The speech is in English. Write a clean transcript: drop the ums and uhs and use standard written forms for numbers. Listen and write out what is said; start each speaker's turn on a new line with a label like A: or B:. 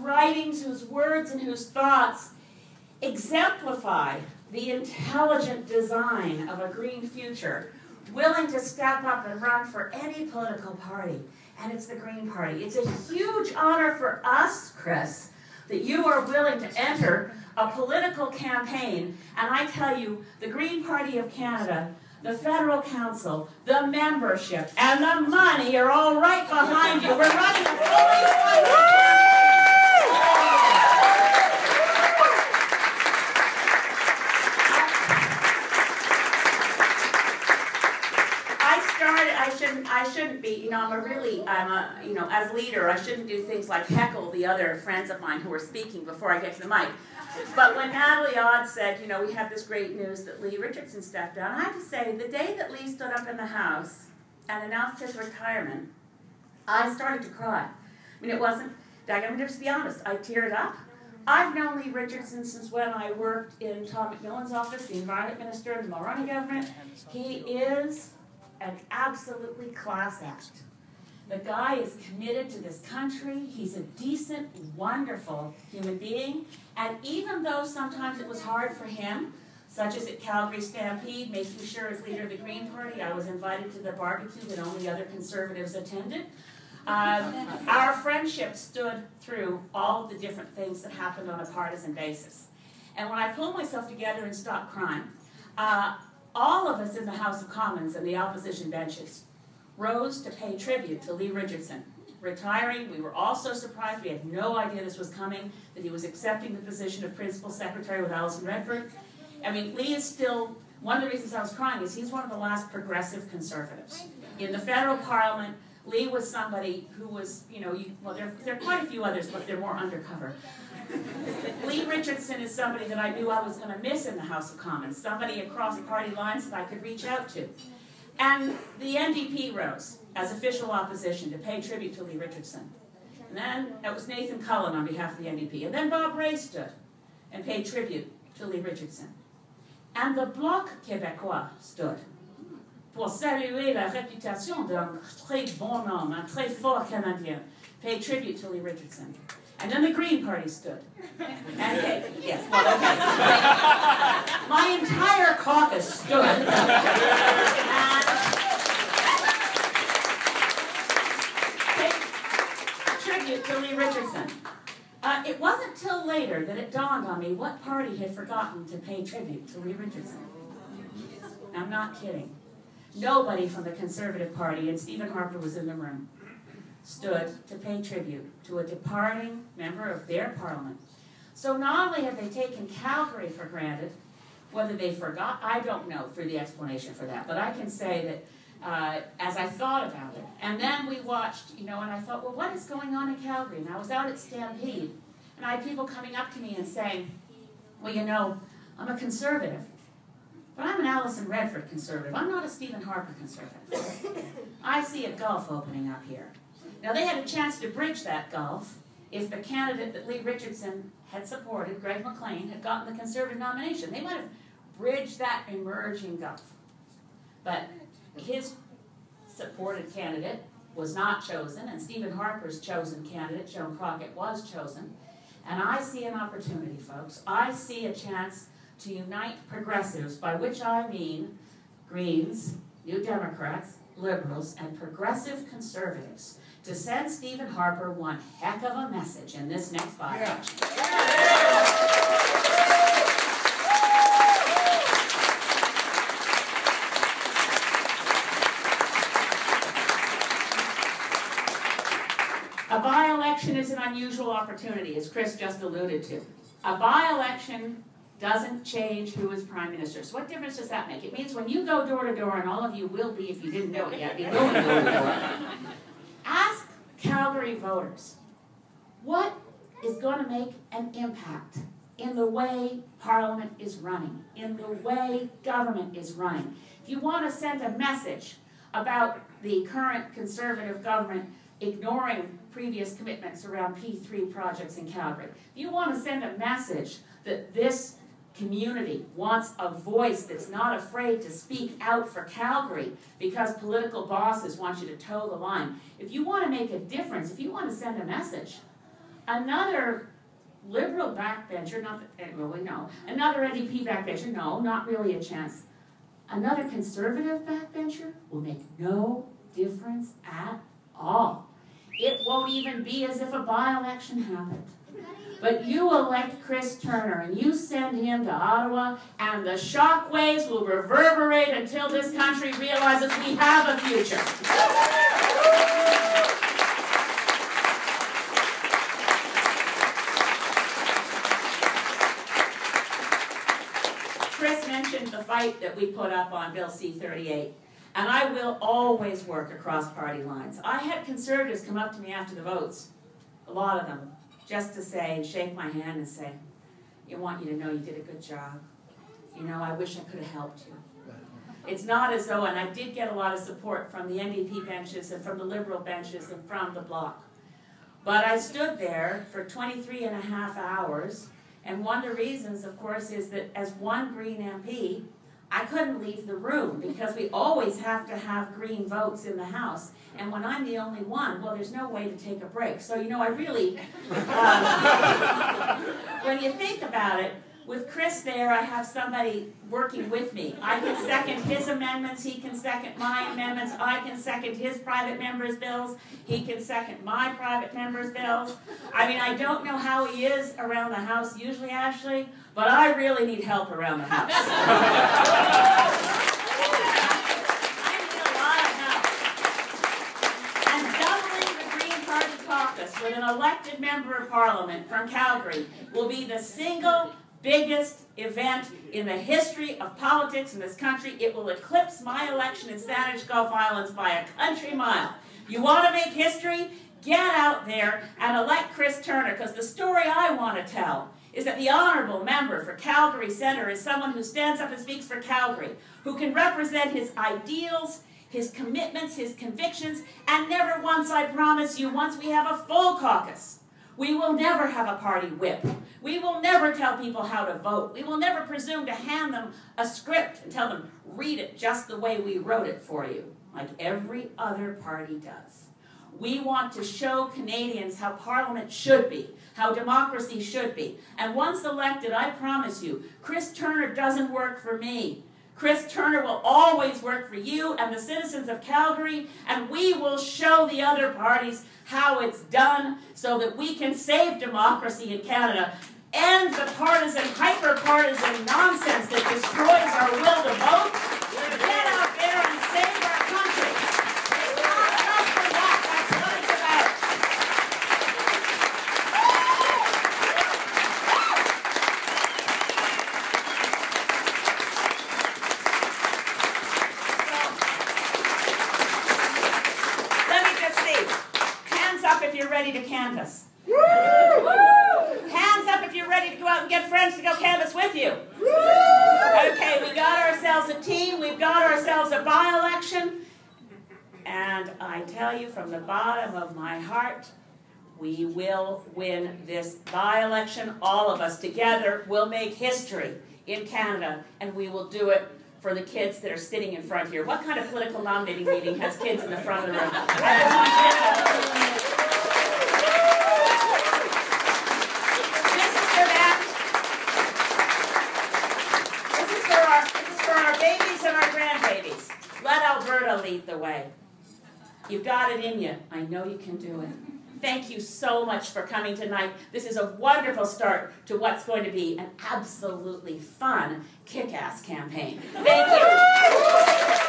A: writings, whose words, and whose thoughts exemplify the intelligent design of a green future, willing to step up and run for any political party. And it's the Green Party. It's a huge honor for us, Chris, that you are willing to enter a political campaign. And I tell you, the Green Party of Canada, the Federal Council, the membership, and the money are all right behind you. We're running a fully funded I shouldn't be, as leader, I shouldn't do things like heckle the other friends of mine who are speaking before I get to the mic. But when Natalie Odd said, we have this great news that Lee Richardson stepped down, I have to say, the day that Lee stood up in the House and announced his retirement, I started to cry. It wasn't, I'm going to just be honest, I teared up. I've known Lee Richardson since when I worked in Tom McMillan's office, the Environment Minister in the Mulroney government. He is an absolutely class act. The guy is committed to this country. He's a decent, wonderful human being. And even though sometimes it was hard for him, such as at Calgary Stampede, making sure as leader of the Green Party, I was invited to the barbecue that only other Conservatives attended. Our friendship stood through all of the different things that happened on a partisan basis. And when I pulled myself together and stopped crying, all of us in the House of Commons and the opposition benches rose to pay tribute to Lee Richardson. Retiring, we were all so surprised, we had no idea this was coming, that he was accepting the position of Principal Secretary with Alison Redford. Lee is still, one of the reasons I was crying is he's one of the last progressive Conservatives. In the federal parliament, Lee was somebody who was, there are quite a few others, but they're more undercover. Lee Richardson is somebody that I knew I was going to miss in the House of Commons, somebody across party lines that I could reach out to. And the NDP rose as official opposition to pay tribute to Lee Richardson. And then it was Nathan Cullen on behalf of the NDP. And then Bob Rae stood and paid tribute to Lee Richardson. And the Bloc Québécois stood pour saluer la réputation d'un très bon homme, un très fort Canadien, paid tribute to Lee Richardson. And then the Green Party stood. And my entire caucus stood. And paid tribute to Lee Richardson. It wasn't till later that it dawned on me what party had forgotten to pay tribute to Lee Richardson. I'm not kidding. Nobody from the Conservative Party, and Stephen Harper was in the room, stood to pay tribute to a departing member of their parliament. So not only have they taken Calgary for granted, whether they forgot, I don't know for the explanation for that, but I can say that as I thought about it, and then we watched, and I thought, well, what is going on in Calgary? And I was out at Stampede, and I had people coming up to me and saying, well, I'm a Conservative, but I'm an Alison Redford Conservative. I'm not a Stephen Harper Conservative. I see a gulf opening up here. Now, they had a chance to bridge that gulf if the candidate that Lee Richardson had supported, Greg McLean, had gotten the Conservative nomination. They might have bridged that emerging gulf. But his supported candidate was not chosen, and Stephen Harper's chosen candidate, Joan Crockett, was chosen. And I see an opportunity, folks. I see a chance to unite progressives, by which I mean Greens, New Democrats, Liberals, and progressive Conservatives, to send Stephen Harper one heck of a message in this next by-election. A by-election is an unusual opportunity, as Chris just alluded to. A by-election doesn't change who is Prime Minister. So what difference does that make? It means when you go door to door, and all of you will be, if you didn't know it yet, be going door to door, ask Calgary voters, what is going to make an impact in the way Parliament is running, in the way government is running? If you want to send a message about the current Conservative government ignoring previous commitments around P3 projects in Calgary, if you want to send a message that this community wants a voice that's not afraid to speak out for Calgary because political bosses want you to toe the line. If you want to make a difference, if you want to send a message, another Liberal backbencher, another NDP backbencher, no, not really a chance. Another Conservative backbencher will make no difference at all. It won't even be as if a by-election happened. But you elect Chris Turner and you send him to Ottawa, and the shockwaves will reverberate until this country realizes we have a future. Chris mentioned the fight that we put up on Bill C-38, and I will always work across party lines. I had Conservatives come up to me after the votes, a lot of them, just to say and shake my hand and say, "I want you to know you did a good job. You know, I wish I could have helped you." It's not as though, and I did get a lot of support from the NDP benches and from the Liberal benches and from the Bloc. But I stood there for 23 and a half hours, and one of the reasons, of course, is that as one Green MP, I couldn't leave the room because we always have to have Green votes in the House. And when I'm the only one, well, there's no way to take a break. So, you know, I really, when you think about it, with Chris there, I have somebody working with me. I can second his amendments, he can second my amendments, I can second his private members' bills, he can second my private members' bills. I mean, I don't know how he is around the House usually, Ashley, but I really need help around the House. I need a lot of help. And doubling the Green Party caucus with an elected member of Parliament from Calgary will be the single biggest event in the history of politics in this country. It will eclipse my election in Saanich Gulf Islands by a country mile. You want to make history? Get out there and elect Chris Turner, because the story I want to tell is that the honourable member for Calgary Centre is someone who stands up and speaks for Calgary, who can represent his ideals, his commitments, his convictions, and never once, I promise you, once we have a full caucus, we will never have a party whip. We will never tell people how to vote. We will never presume to hand them a script and tell them, read it just the way we wrote it for you, like every other party does. We want to show Canadians how Parliament should be, how democracy should be. And once elected, I promise you, Chris Turner doesn't work for me. Chris Turner will always work for you and the citizens of Calgary, and we will show the other parties how it's done so that we can save democracy in Canada, end the partisan, hyper-partisan nonsense that destroys our will to vote. Get out there and save our country. It's not just for that. That's what it's about. So, let me just see. Hands up if you're ready to canvass. Hands up if you're ready to go out and get friends to go canvass with you. Okay, we got ourselves a team, we've got ourselves a by-election, and I tell you from the bottom of my heart, we will win this by-election. All of us together will make history in Canada, and we will do it for the kids that are sitting in front here. What kind of political nominating meeting has kids in the front of the room? Let Alberta lead the way. You've got it in you. I know you can do it. Thank you so much for coming tonight. This is a wonderful start to what's going to be an absolutely fun, kick-ass campaign. Thank you.